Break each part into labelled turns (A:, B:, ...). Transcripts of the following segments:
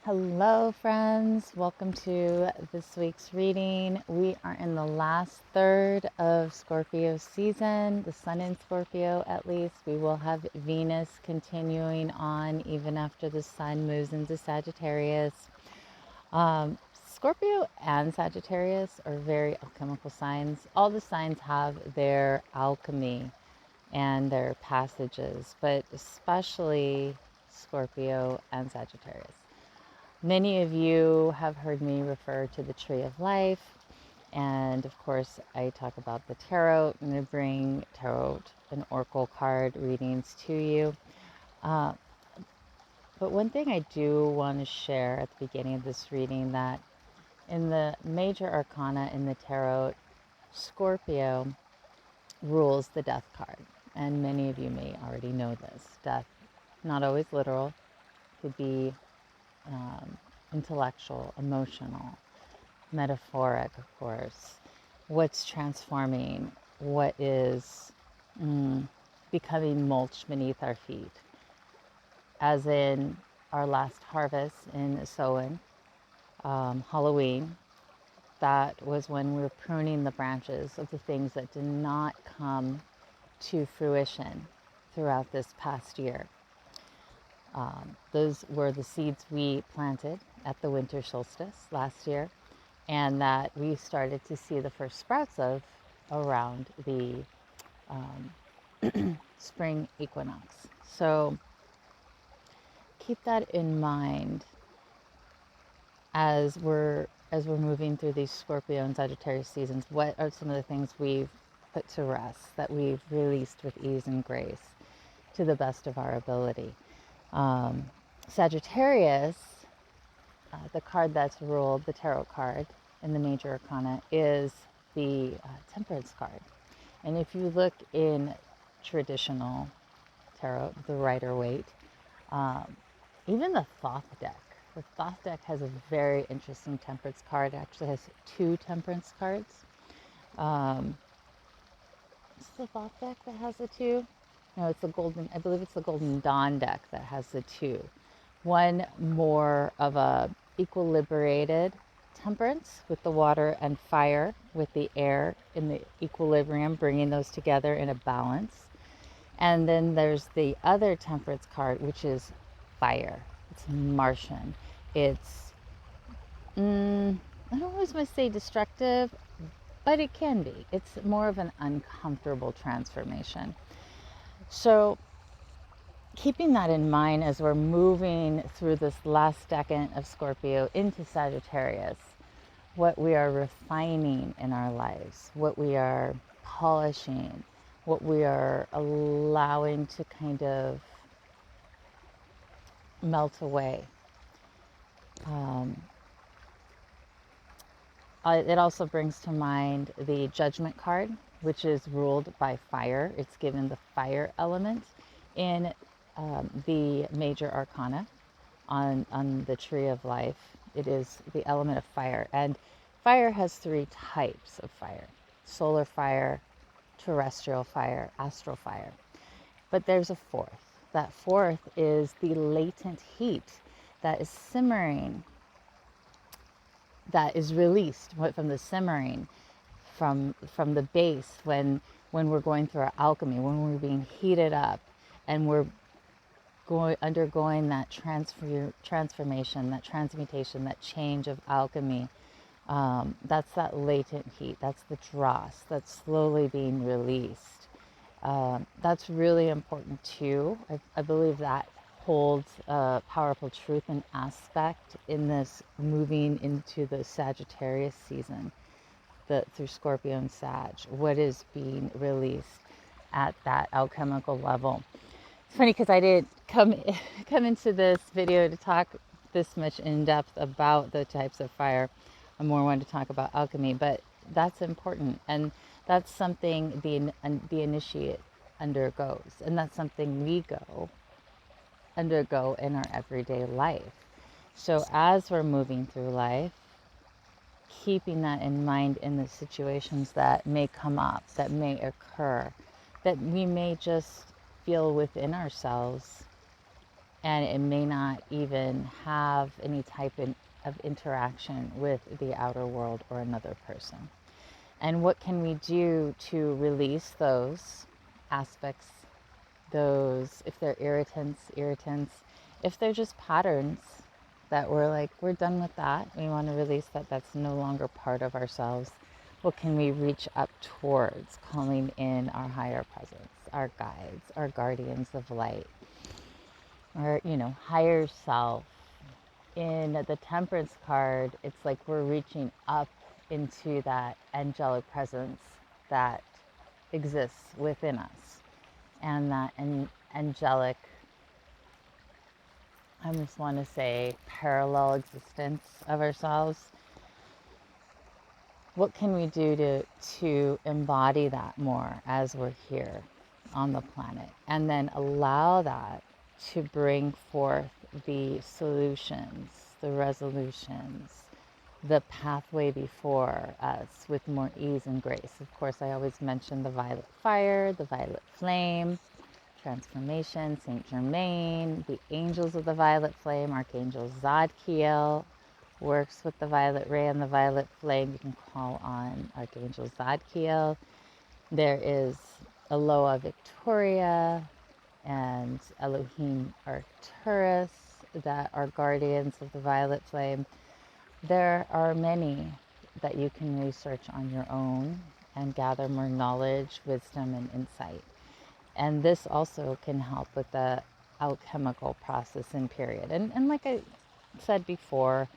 A: Hello, friends. Welcome to this week's reading. We are in the last third of Scorpio season, the sun in Scorpio at least. We will have Venus continuing on even after the sun moves into Sagittarius. Scorpio and Sagittarius are very alchemical signs. All the signs have their alchemy and their passages, but especially Scorpio and Sagittarius. Many of you have heard me refer to the Tree of Life, and of course I talk about the tarot. I'm going to bring tarot and oracle card readings to you. But one thing I do want to share at the beginning of this reading, that in the Major Arcana in the tarot, Scorpio rules the death card. And many of you may already know this. Death, not always literal, could be intellectual, emotional, metaphoric, of course. What's transforming, what is becoming mulch beneath our feet. As in our last harvest in Samhain, Halloween, that was when we were pruning the branches of the things that did not come to fruition throughout this past year. Those were the seeds we planted at the winter solstice last year, and that we started to see the first sprouts of around the spring equinox. So keep that in mind as we're moving through these Scorpio and Sagittarius seasons. What are some of the things we've put to rest, that we've released with ease and grace to the best of our ability? Sagittarius, the card that's ruled, the tarot card in the Major Arcana, is the Temperance card. And if you look in traditional tarot, the Rider-Waite, even the Thoth deck, has a very interesting Temperance card. It actually has two Temperance cards. Is the Thoth deck that has the two? No, it's the Golden, I believe it's the Golden Dawn deck that has the two. One more of a equilibrated temperance with the water, and fire with the air in the equilibrium, bringing those together in a balance. And then there's the other temperance card, which is fire. It's Martian. It's, I don't always want to say destructive, but it can be. It's more of an uncomfortable transformation. So keeping that in mind as we're moving through this last decade of Scorpio into Sagittarius, what we are refining in our lives, what we are polishing, what we are allowing to kind of melt away. It also brings to mind the Judgment card, which is ruled by fire. It's given the fire element in the Major Arcana on the Tree of Life. It is the element of fire. And fire has three types of fire: solar fire, terrestrial fire, astral fire. But there's a fourth. That fourth is the latent heat that is simmering, that is released from the simmering, from the base, when we're going through our alchemy, when we're being heated up and we're undergoing that transformation, that transmutation, that change of alchemy. That's that latent heat. That's the dross that's slowly being released. That's really important too. I believe that holds a powerful truth and aspect in this moving into the Sagittarius season, through Scorpio and Sag. What is being released at that alchemical level? It's funny because I didn't come into this video to talk this much in depth about the types of fire. I more wanted to talk about alchemy, but that's important, and that's something the initiate undergoes, and that's something we undergo in our everyday life. So as we're moving through life, keeping that in mind in the situations that may come up, that may occur, that we may just feel within ourselves and it may not even have any type of interaction with the outer world or another person. And what can we do to release those aspects, those, if they're irritants, if they're just patterns that we're like, we're done with that, we want to release that, that's no longer part of ourselves. What can we reach up towards? Calling in our higher presence, our guides, our guardians of light, our, higher self. In the Temperance card, it's like we're reaching up into that angelic presence that exists within us, and that angelic, I just want to say, parallel existence of ourselves. What can we do to embody that more as we're here on the planet, and then allow that to bring forth the solutions, the resolutions, the pathway before us with more ease and grace. Of course, I always mention the violet fire, the violet flame, transformation, Saint Germain, the angels of the violet flame, Archangel Zadkiel works with the violet ray and the violet flame. You can call on Archangel Zadkiel. There is Aloha Victoria and Elohim Arcturus that are guardians of the violet flame. There are many that you can research on your own and gather more knowledge, wisdom, and insight. And this also can help with the alchemical process in period. And like I said before,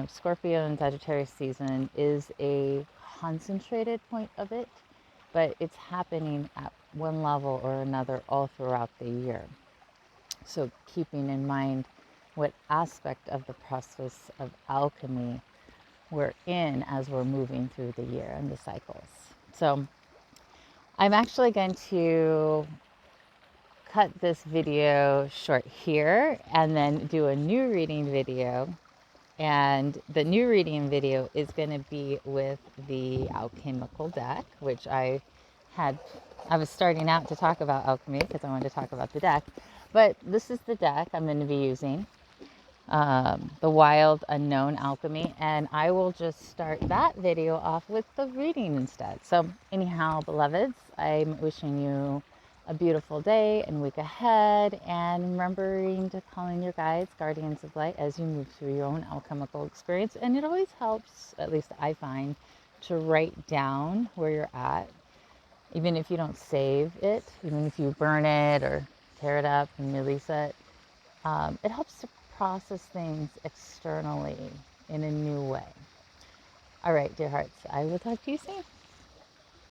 A: Scorpio and Sagittarius season is a concentrated point of it, but it's happening at one level or another all throughout the year. So keeping in mind what aspect of the process of alchemy we're in as we're moving through the year and the cycles. So I'm actually going to cut this video short here and then do a new reading video. And the new reading video is going to be with the Alchemical deck, which I was starting out to talk about alchemy because I wanted to talk about the deck. But this is the deck I'm going to be using, the Wild Unknown Alchemy. And I will just start that video off with the reading instead. So anyhow, beloveds, I'm wishing you a beautiful day and week ahead, and remembering to call in your guides, guardians of light, as you move through your own alchemical experience. And it always helps, at least I find, to write down where you're at, even if you don't save it, even if you burn it or tear it up and release it. It helps to process things externally in a new way. All right, dear hearts, I will talk to you soon.